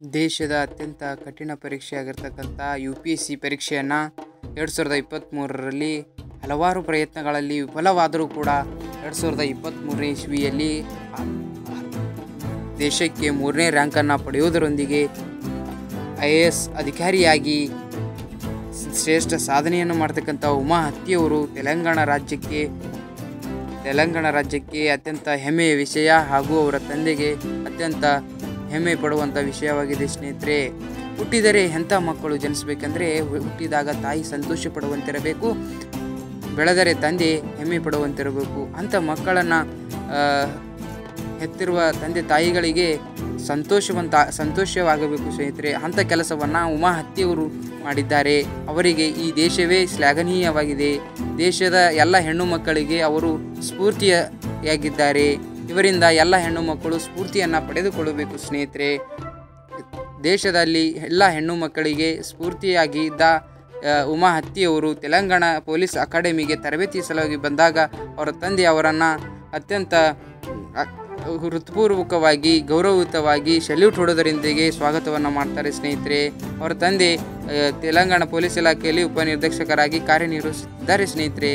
ದೇಶದ ಅತ್ಯಂತ ಕಠಿಣ ಪರೀಕ್ಷೆಯಾಗಿರ್ತಕ್ಕಂಥ UPSC ಪರೀಕ್ಷೆಯನ್ನು 2023ರಲ್ಲಿ ಹಲವಾರು ಪ್ರಯತ್ನಗಳಲ್ಲಿ ವಿಫಲವಾದರೂ ಕೂಡ 2023ನೇ ಇಸ್ವಿಯಲ್ಲಿ ದೇಶಕ್ಕೆ 3ನೇ ರ್ಯಾಂಕನ್ನು ಪಡೆಯುವುದರೊಂದಿಗೆ IAS ಅಧಿಕಾರಿಯಾಗಿ ಶ್ರೇಷ್ಠ ಸಾಧನೆಯನ್ನು ಮಾಡ್ತಕ್ಕಂಥ ಉಮಾ ಹತ್ತಿಯವರು ತೆಲಂಗಾಣ ರಾಜ್ಯಕ್ಕೆ ಅತ್ಯಂತ ಹೆಮ್ಮೆಯ ವಿಷಯ ಹಾಗೂ ಅವರ ತಂದೆಗೆ ಅತ್ಯಂತ ಹೆಮ್ಮೆ ಪಡುವಂಥ ವಿಷಯವಾಗಿದೆ ಸ್ನೇಹಿತರೆ. ಹುಟ್ಟಿದರೆ ಎಂಥ ಮಕ್ಕಳು ಜನಿಸಬೇಕೆಂದರೆ ಹುಟ್ಟಿದಾಗ ತಾಯಿ ಸಂತೋಷ ಪಡುವಂತಿರಬೇಕು, ಬೆಳೆದರೆ ತಂದೆ ಹೆಮ್ಮೆ ಪಡುವಂತಿರಬೇಕು. ಮಕ್ಕಳನ್ನು ಹೆತ್ತಿರುವ ತಂದೆ ತಾಯಿಗಳಿಗೆ ಸಂತೋಷವಾಗಬೇಕು ಸ್ನೇಹಿತರೆ. ಅಂಥ ಕೆಲಸವನ್ನು ಉಮಾ ಹತ್ತಿಯವರು ಮಾಡಿದ್ದಾರೆ. ಅವರಿಗೆ ಈ ದೇಶವೇ ಶ್ಲಾಘನೀಯವಾಗಿದೆ. ದೇಶದ ಎಲ್ಲ ಹೆಣ್ಣು ಮಕ್ಕಳಿಗೆ ಅವರು ಸ್ಫೂರ್ತಿಯಾಗಿದ್ದಾರೆ. ಇವರಿಂದ ಎಲ್ಲ ಹೆಣ್ಣು ಮಕ್ಕಳು ಸ್ಫೂರ್ತಿಯನ್ನು ಪಡೆದುಕೊಳ್ಳಬೇಕು ಸ್ನೇಹಿತರೆ. ದೇಶದಲ್ಲಿ ಎಲ್ಲ ಹೆಣ್ಣು ಮಕ್ಕಳಿಗೆ ಸ್ಫೂರ್ತಿಯಾಗಿದ್ದ ಉಮಾ ಹತ್ತಿಯವರು ತೆಲಂಗಾಣ ಪೊಲೀಸ್ ಅಕಾಡೆಮಿಗೆ ತರಬೇತಿ ಸಲುವಾಗಿ ಬಂದಾಗ ಅವರ ತಂದೆ ಅವರನ್ನು ಅತ್ಯಂತ ಹೃತ್ಪೂರ್ವಕವಾಗಿ ಗೌರವಯುತವಾಗಿ ಸಲ್ಯೂಟ್ ಹೊಡೋದರೊಂದಿಗೆ ಸ್ವಾಗತವನ್ನು ಮಾಡ್ತಾರೆ ಸ್ನೇಹಿತರೆ. ಅವರ ತಂದೆ ತೆಲಂಗಾಣ ಪೊಲೀಸ್ ಇಲಾಖೆಯಲ್ಲಿ ಉಪನಿರ್ದೇಶಕರಾಗಿ ಕಾರ್ಯನಿರ್ವಹಿಸುತ್ತಿದ್ದಾರೆ ಸ್ನೇಹಿತರೆ.